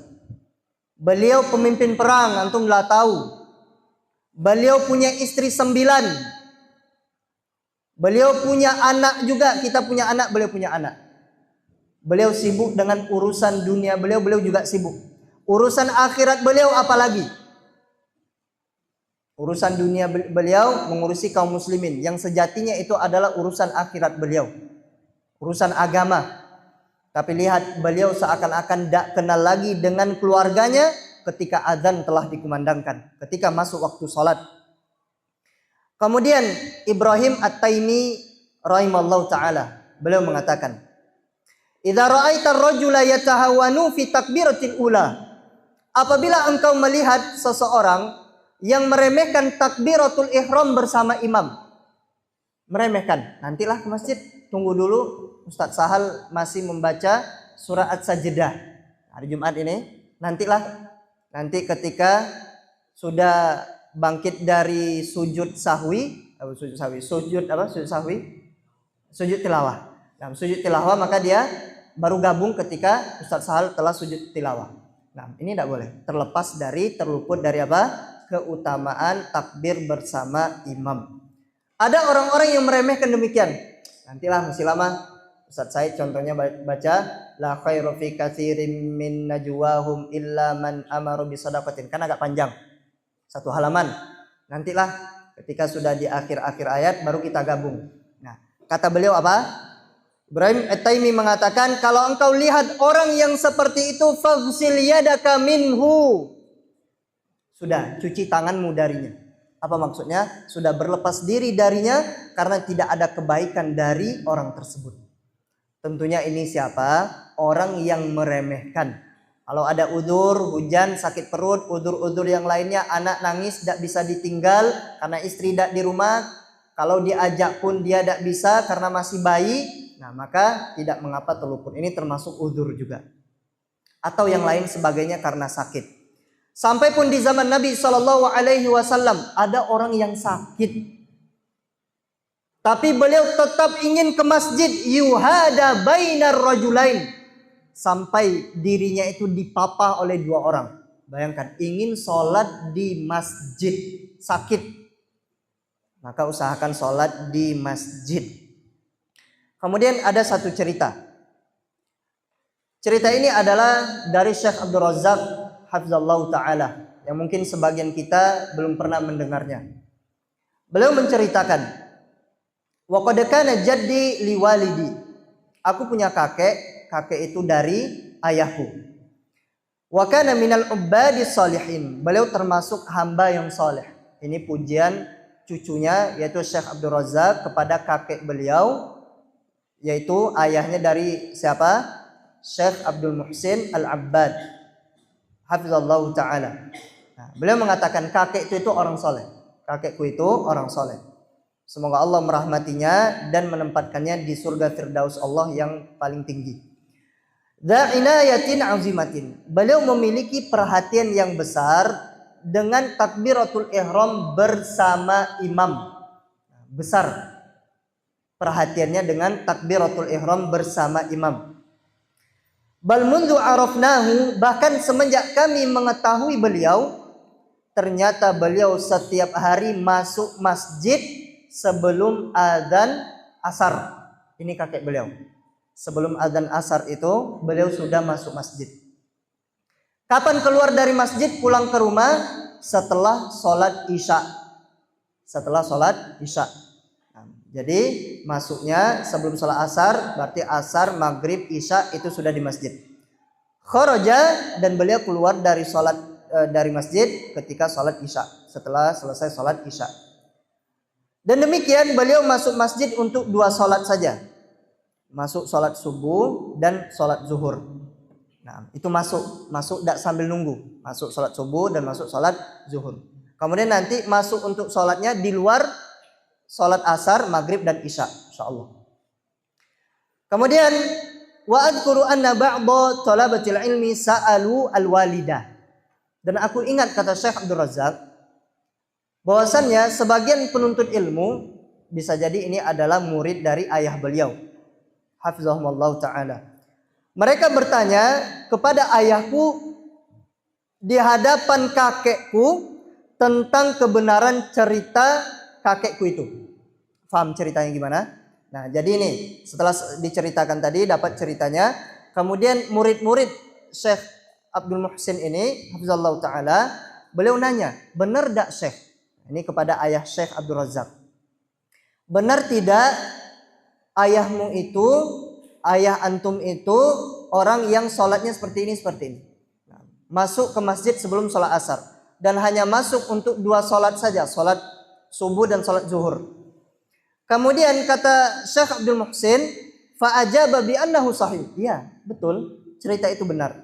Speaker 1: Beliau pemimpin perang, antum lah tahu. Beliau punya istri 9. Beliau punya anak juga, kita punya anak, beliau punya anak. Beliau sibuk dengan urusan dunia beliau juga sibuk. Urusan akhirat beliau apalagi? Urusan dunia beliau mengurusi kaum muslimin, yang sejatinya itu adalah urusan akhirat beliau, urusan agama. Tapi lihat, beliau seakan-akan tidak kenal lagi dengan keluarganya ketika azan telah dikumandangkan, ketika masuk waktu sholat. Kemudian Ibrahim At-Taimi rahimallahu ta'ala, beliau mengatakan, idza ra'aita ar-rajula yatahawanu fi takbiratil ula. Apabila engkau melihat seseorang yang meremehkan takbiratul ihram bersama imam. Meremehkan, nantilah ke masjid, tunggu dulu Ustadz Sahal masih membaca surah As-Sajdah hari Jumat ini. Nanti ketika sudah bangkit dari sujud tilawah. Nah, sujud tilawah maka dia baru gabung ketika Ustadz Sahal telah sujud tilawah. Nah, ini tidak boleh, terluput dari apa? Keutamaan takbir bersama imam. Ada orang-orang yang meremehkan demikian. Nantilah, masih lama. Ustaz Said contohnya baca la khairu fi katsirin min najwahum illa man amara bi shadaqatin. Kan agak panjang. Satu halaman. Nantilah ketika sudah di akhir-akhir ayat baru kita gabung. Nah, kata beliau apa? Ibrahim At-Taimi mengatakan, kalau engkau lihat orang yang seperti itu, faghsil yadaka minhu. Sudah, cuci tanganmu darinya. Apa maksudnya? Sudah berlepas diri darinya karena tidak ada kebaikan dari orang tersebut. Tentunya ini siapa? Orang yang meremehkan. Kalau ada udzur, hujan, sakit perut, udzur-udzur yang lainnya, anak nangis tidak bisa ditinggal karena istri tidak di rumah. Kalau diajak pun dia tidak bisa karena masih bayi. Nah, maka tidak mengapa terluput. Ini termasuk udzur juga. Atau yang lain sebagainya karena sakit. Sampai pun di zaman Nabi Shallallahu Alaihi Wasallam ada orang yang sakit. Tapi beliau tetap ingin ke masjid, yuhada bainar rajulain, sampai dirinya itu dipapah oleh 2 orang. Bayangkan, ingin sholat di masjid, sakit. Maka usahakan sholat di masjid. Kemudian ada satu cerita. Cerita ini adalah dari Syekh Abdul Razak hafizallahu ta'ala, yang mungkin sebagian kita belum pernah mendengarnya. Beliau menceritakan, wa qad kana jaddi liwalidi. Aku punya kakek itu dari ayahku. Wa kana minal ubadis salihin. Beliau termasuk hamba yang saleh. Ini pujian cucunya yaitu Syekh Abdul Razak kepada kakek beliau, yaitu ayahnya dari siapa? Syekh Abdul Muhsin Al-Abbad hafizallahu ta'ala. Nah, beliau mengatakan kakek itu orang saleh. Kakekku itu orang saleh. Semoga Allah merahmatinya dan menempatkannya di surga Firdaus Allah yang paling tinggi. Dza'inayatin azimatin. Beliau memiliki perhatian yang besar dengan takbiratul ihram bersama imam. Besar perhatiannya dengan takbiratul ihram bersama imam. Bal mundu arafnahu, bahkan semenjak kami mengetahui beliau, ternyata beliau setiap hari masuk masjid sebelum azan asar. Ini kakek beliau. Sebelum azan asar itu beliau sudah masuk masjid. Kapan keluar dari masjid? Pulang ke rumah setelah sholat isya. Setelah sholat isya. Nah, jadi masuknya sebelum sholat asar, berarti asar, maghrib, isya itu sudah di masjid. Kharaja, dan beliau keluar dari masjid ketika sholat isya. Setelah selesai sholat isya. Dan demikian beliau masuk masjid untuk 2 sholat saja. masuk sholat subuh dan sholat zuhur. Nah, itu masuk tidak sambil nunggu, masuk sholat subuh dan masuk sholat zuhur. Kemudian nanti masuk untuk sholatnya di luar sholat asar, maghrib dan isya, insyaallah. Kemudian wa adhkuru anna ba'dha talabatil ilmi sa'alu al-walidah. Dan aku ingat kata Syekh Abdul Razak bahwasannya sebagian penuntut ilmu, bisa jadi ini adalah murid dari ayah beliau, hafizahumullah ta'ala. Mereka bertanya kepada ayahku di hadapan kakekku tentang kebenaran cerita kakekku itu. Faham ceritanya gimana? Nah, jadi ini setelah diceritakan tadi, dapat ceritanya. Kemudian murid-murid Syekh Abdul Muhsin ini, hafizallahu ta'ala, beliau nanya, benar tak Syekh? Ini kepada ayah Syekh Abdul Razak. Benar tidak ayahmu itu, ayah antum itu orang yang sholatnya seperti ini, seperti ini. Nah, masuk ke masjid sebelum sholat asar. Dan hanya masuk untuk 2 sholat saja, sholat subuh dan sholat zuhur. Kemudian kata Syekh Abdul Muhsin, fa'ajaba bi annahu sahih. Iya, betul, cerita itu benar.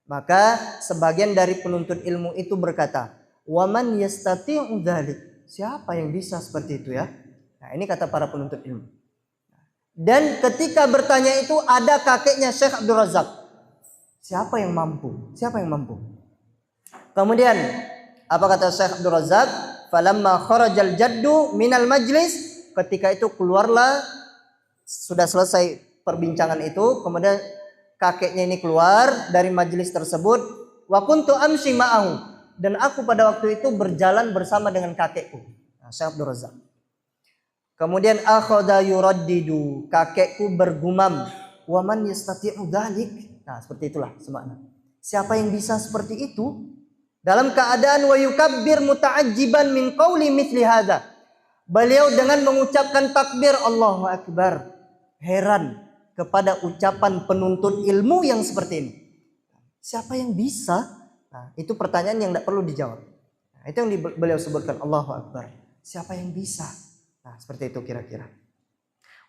Speaker 1: Maka sebagian dari penuntut ilmu itu berkata, wa man yastati'u dzalik. Siapa yang bisa seperti itu ya? Nah, ini kata para penuntut ilmu. Dan ketika bertanya itu ada kakeknya Syekh Abdul Razak. Siapa yang mampu? Siapa yang mampu? Kemudian apa kata Syekh Abdul Razak? Falamma kharajal jaddu minal majlis. Ketika itu keluarlah, sudah selesai perbincangan itu, kemudian kakeknya ini keluar dari majelis tersebut. Wa kuntu amshi ma'ahu, dan aku pada waktu itu berjalan bersama dengan kakekku. Nah, Syekh Abdul Razak. Kemudian akhadha yuraddidu, kakekku bergumam, wa man yastati'u dzalik. Nah, seperti itulah semakna. Siapa yang bisa seperti itu? Dalam keadaan wa yukabbir muta'ajjiban min qauli mithli hadza. Beliau dengan mengucapkan takbir Allahu Akbar, heran kepada ucapan penuntut ilmu yang seperti ini. Siapa yang bisa? Nah, itu pertanyaan yang tidak perlu dijawab. Nah, itu yang beliau sebutkan, Allahu Akbar. Siapa yang bisa? Nah, seperti itu kira-kira.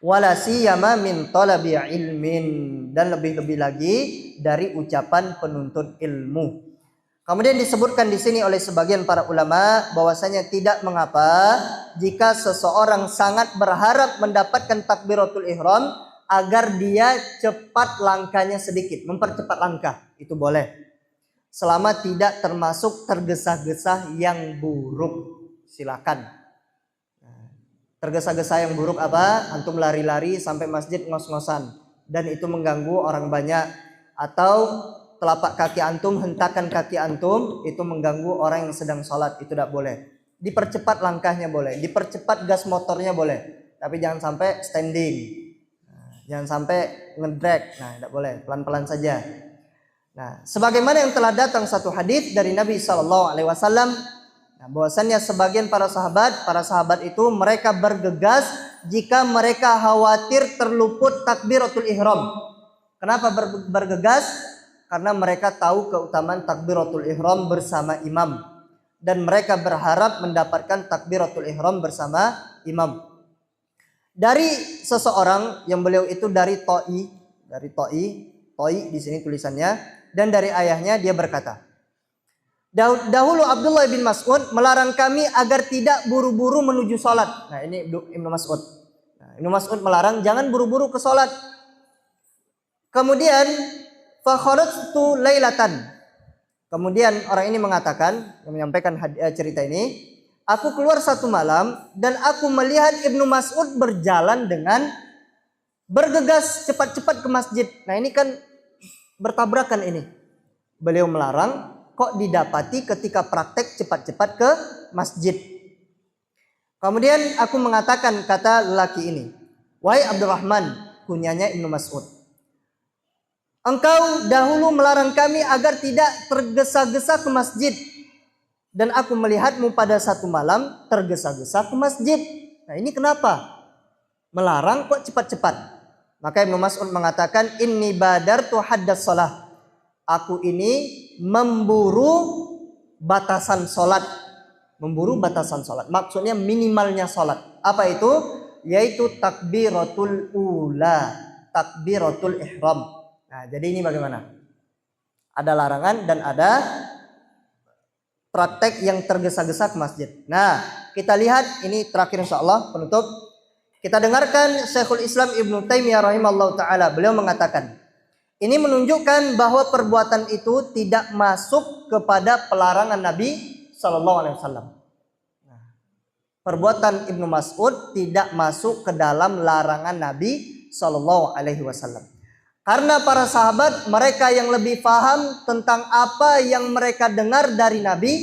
Speaker 1: Wala siyama min talabi ilmin, dan lebih-lebih lagi dari ucapan penuntut ilmu. Kemudian disebutkan di sini oleh sebagian para ulama bahwasanya tidak mengapa jika seseorang sangat berharap mendapatkan takbiratul ihram agar dia cepat langkahnya sedikit, mempercepat langkah, itu boleh. Selama tidak termasuk tergesa-gesa yang buruk, silakan. Tergesa-gesa yang buruk apa? Antum lari-lari sampai masjid ngos-ngosan dan itu mengganggu orang banyak, atau telapak kaki antum, hentakan kaki antum itu mengganggu orang yang sedang sholat, itu tidak boleh. Dipercepat langkahnya boleh, dipercepat gas motornya boleh, tapi jangan sampai standing, jangan sampai ngedrag. Nah, tidak boleh, pelan-pelan saja. Nah, sebagaimana yang telah datang satu hadis dari Nabi SAW, nah, bahwasannya sebagian para sahabat itu mereka bergegas jika mereka khawatir terluput takbiratul ihram. Kenapa bergegas? Karena mereka tahu keutamaan takbiratul ihram bersama imam, dan mereka berharap mendapatkan takbiratul ihram bersama imam. Dari seseorang yang beliau itu dari Toi di sini tulisannya, dan dari ayahnya dia berkata, dahulu Abdullah bin Mas'ud melarang kami agar tidak buru-buru menuju salat. Nah, ini Ibnu Mas'ud. Nah, Ibnu Mas'ud melarang jangan buru-buru ke salat. Kemudian fa kharajtu lailatan. Kemudian orang ini mengatakan, yang menyampaikan cerita ini, aku keluar satu malam dan aku melihat Ibnu Mas'ud berjalan dengan bergegas cepat-cepat ke masjid. Nah, ini kan bertabrakan ini. Beliau melarang, kok didapati ketika praktek cepat-cepat ke masjid. Kemudian aku mengatakan, kata lelaki ini, wahai Abdurrahman, kunyanya Ibnu Mas'ud, engkau dahulu melarang kami agar tidak tergesa-gesa ke masjid, dan aku melihatmu pada satu malam tergesa-gesa ke masjid. Nah, ini kenapa? Melarang kok cepat-cepat. Maka Ibnu Mas'ud mengatakan, inni badartu haddas shalah. Aku ini memburu batasan sholat. Memburu batasan sholat. Maksudnya minimalnya sholat. Apa itu? Yaitu takbiratul ula. takbiratul ihram. Nah, jadi ini bagaimana? Ada larangan dan ada praktek yang tergesa-gesa ke masjid. Nah, kita lihat ini terakhir insyaallah penutup. Kita dengarkan Syekhul Islam Ibnu Taimiyah rahimahullah taala. Beliau mengatakan, ini menunjukkan bahwa perbuatan itu tidak masuk kepada pelarangan Nabi sallallahu alaihi wasallam. Perbuatan Ibnu Mas'ud tidak masuk ke dalam larangan Nabi sallallahu alaihi wasallam. Karena para sahabat mereka yang lebih paham tentang apa yang mereka dengar dari Nabi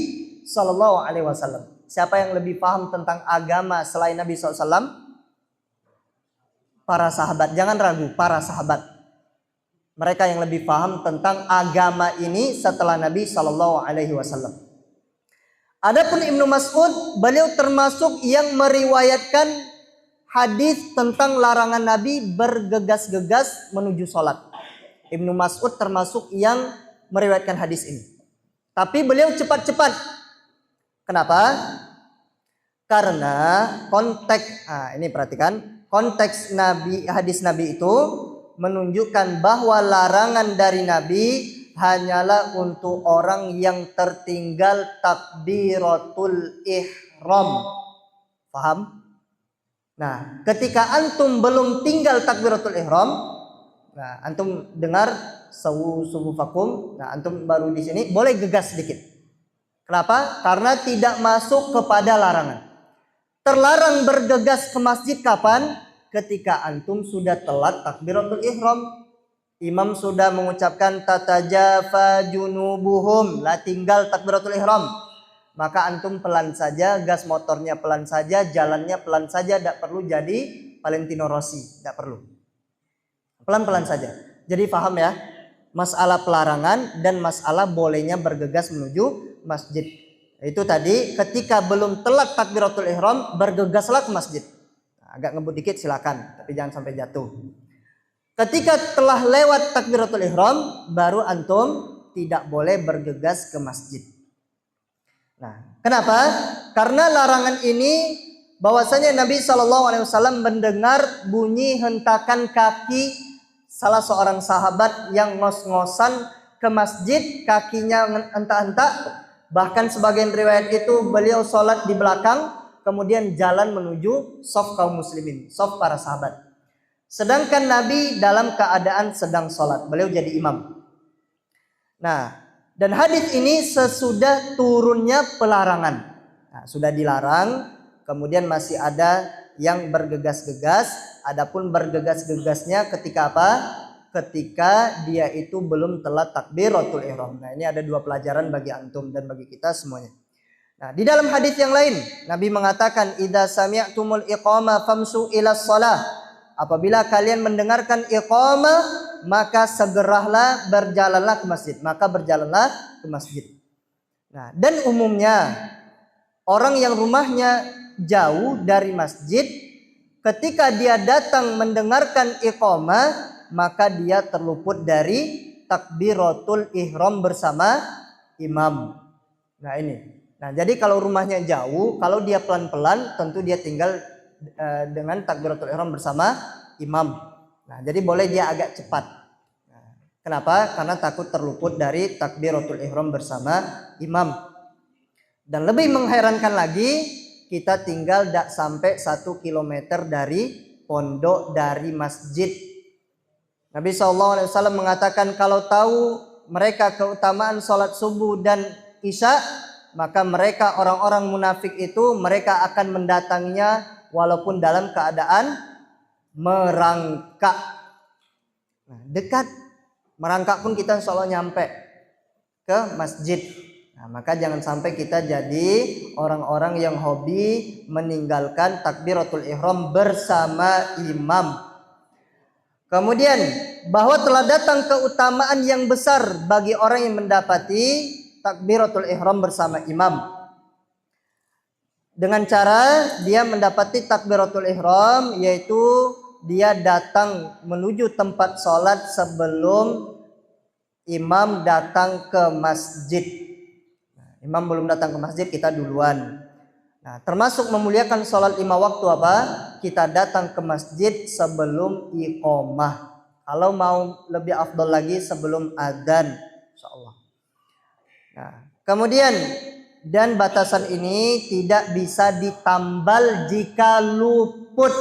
Speaker 1: sallallahu alaihi wasallam. Siapa yang lebih paham tentang agama selain Nabi sallallahu alaihi wasallam? Para sahabat. Jangan ragu, para sahabat. Mereka yang lebih paham tentang agama ini setelah Nabi sallallahu alaihi wasallam. Adapun Ibnu Mas'ud, beliau termasuk yang meriwayatkan hadis tentang larangan Nabi bergegas-gegas menuju sholat. Ibnu Mas'ud termasuk yang meriwayatkan hadis ini. Tapi beliau cepat-cepat. Kenapa? Karena konteks, ini perhatikan, konteks Nabi, hadis Nabi itu menunjukkan bahwa larangan dari Nabi hanyalah untuk orang yang tertinggal takbiratul ihram. Paham? Nah, ketika antum belum tinggal takbiratul ihram, nah antum dengar sawu vakum, nah antum baru di sini boleh gegas sedikit. Kenapa? Karena tidak masuk kepada larangan. Terlarang bergegas ke masjid kapan? Ketika antum sudah telat takbiratul ihram. Imam sudah mengucapkan tatajafa junubuhum, lah tinggal takbiratul ihram. Maka antum pelan saja, gas motornya pelan saja, jalannya pelan saja, tidak perlu jadi Valentino Rossi, tidak perlu. Pelan-pelan saja. Jadi paham ya, masalah pelarangan dan masalah bolehnya bergegas menuju masjid. Itu tadi ketika belum telat takbiratul ihram, bergegaslah ke masjid. Agak ngebut dikit silakan, tapi jangan sampai jatuh. Ketika telah lewat takbiratul ihram, baru antum tidak boleh bergegas ke masjid. Nah, kenapa? Karena larangan ini bahwasanya Nabi SAW mendengar bunyi hentakan kaki salah seorang sahabat yang ngos-ngosan ke masjid, kakinya hentak-hentak. Bahkan sebagian riwayat itu beliau sholat di belakang, kemudian jalan menuju shaf kaum muslimin, shaf para sahabat. Sedangkan Nabi dalam keadaan sedang sholat, beliau jadi imam. Nah, dan hadis ini sesudah turunnya pelarangan. Nah, sudah dilarang, kemudian masih ada yang bergegas-gegas. Adapun bergegas-gegasnya ketika apa? Ketika dia itu belum telat takbiratul ihram. Nah, ini ada dua pelajaran bagi antum dan bagi kita semuanya. Nah, di dalam hadis yang lain, Nabi mengatakan, "Idza sami'tumul iqamah famsu ila shalah." Apabila kalian mendengarkan iqamah, maka segeralah berjalanlah ke masjid. Maka berjalanlah ke masjid. Nah, dan umumnya orang yang rumahnya jauh dari masjid, ketika dia datang mendengarkan iqamah, maka dia terluput dari takbiratul ihram bersama imam. Nah ini. Nah jadi kalau rumahnya jauh, kalau dia pelan-pelan, tentu dia tinggal dengan takbiratul ihram bersama imam. Nah, jadi boleh dia agak cepat. Nah, kenapa? Karena takut terluput dari takbiratul ihram bersama imam. Dan lebih mengherankan lagi, kita tinggal tidak sampai 1 kilometer dari pondok, dari masjid. Nabi SAW mengatakan kalau tahu mereka keutamaan sholat subuh dan isya, maka mereka orang-orang munafik itu mereka akan mendatanginya walaupun dalam keadaan merangkak. Nah, dekat merangkak pun kita insya Allah nyampe ke masjid. Nah, maka jangan sampai kita jadi orang-orang yang hobi meninggalkan takbiratul ihram bersama imam. Kemudian bahwa telah datang keutamaan yang besar bagi orang yang mendapati takbiratul ihram bersama imam. Dengan cara dia mendapati takbiratul ihram, yaitu dia datang menuju tempat sholat sebelum imam datang ke masjid. Nah, imam belum datang ke masjid, kita duluan. Nah, termasuk memuliakan sholat 5 waktu apa? Kita datang ke masjid sebelum iqamah. Kalau mau lebih afdol lagi sebelum adzan, insyaallah. Nah, kemudian dan batasan ini tidak bisa ditambal jika luput.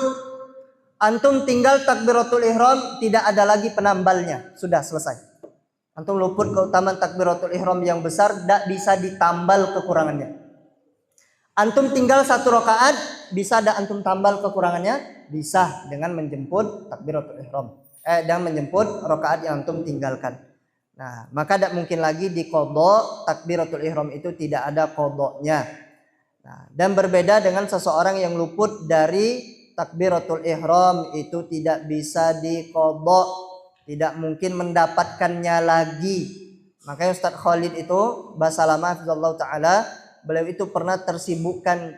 Speaker 1: Antum tinggal takbiratul ihram, tidak ada lagi penambalnya, sudah selesai. Antum luput keutamaan takbiratul ihram yang besar, tidak bisa ditambal kekurangannya. Antum tinggal 1 rakaat, bisa ada antum tambal kekurangannya? Bisa, dengan menjemput takbiratul ihram. Dan menjemput rakaat yang antum tinggalkan. Nah, maka tidak mungkin lagi diqadha, takbiratul ihram itu tidak ada qadhanya. Nah, dan berbeda dengan seseorang yang luput dari takbiratul ihram, itu tidak bisa diqadha, tidak mungkin mendapatkannya lagi. Makanya Ustaz Khalid itu Basalamah hafizallahu taala, beliau itu pernah tersibukkan,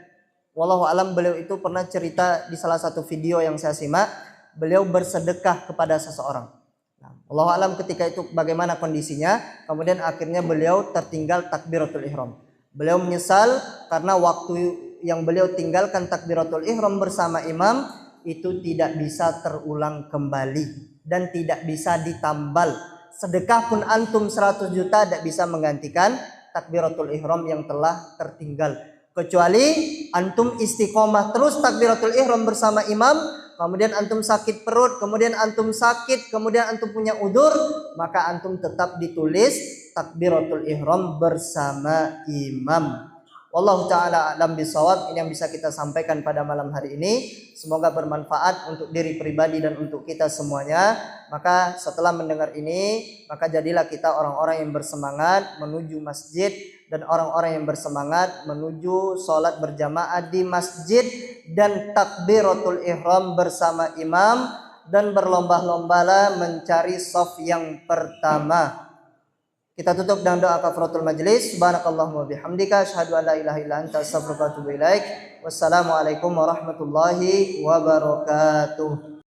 Speaker 1: wallahu alam, beliau itu pernah cerita di salah satu video yang saya simak, beliau bersedekah kepada seseorang. Nah, wallahu alam ketika itu bagaimana kondisinya, kemudian akhirnya beliau tertinggal takbiratul ihram. Beliau menyesal karena waktu yang beliau tinggalkan takbiratul ihram bersama imam itu tidak bisa terulang kembali dan tidak bisa ditambal. Sedekah pun antum 100 juta tidak bisa menggantikan takbiratul ihram yang telah tertinggal. Kecuali antum istiqomah terus takbiratul ihram bersama imam, kemudian antum sakit perut, kemudian antum sakit, kemudian antum punya udzur, maka antum tetap ditulis takbiratul ihram bersama imam. Wallahu ta'ala a'lam bishawab. Ini yang bisa kita sampaikan pada malam hari ini. Semoga bermanfaat untuk diri pribadi dan untuk kita semuanya. Maka setelah mendengar ini, maka jadilah kita orang-orang yang bersemangat menuju masjid, dan orang-orang yang bersemangat menuju sholat berjamaah di masjid dan takbiratul ihram bersama imam, dan berlomba-lombalah mencari shaf yang pertama. Kita tutup dengan doa kafaratul majlis. Subhanakallahumma bihamdika asyhadu an la ilaha illa anta astaghfiruka wa atubu ilaik. Wassalamualaikum warahmatullahi wabarakatuh.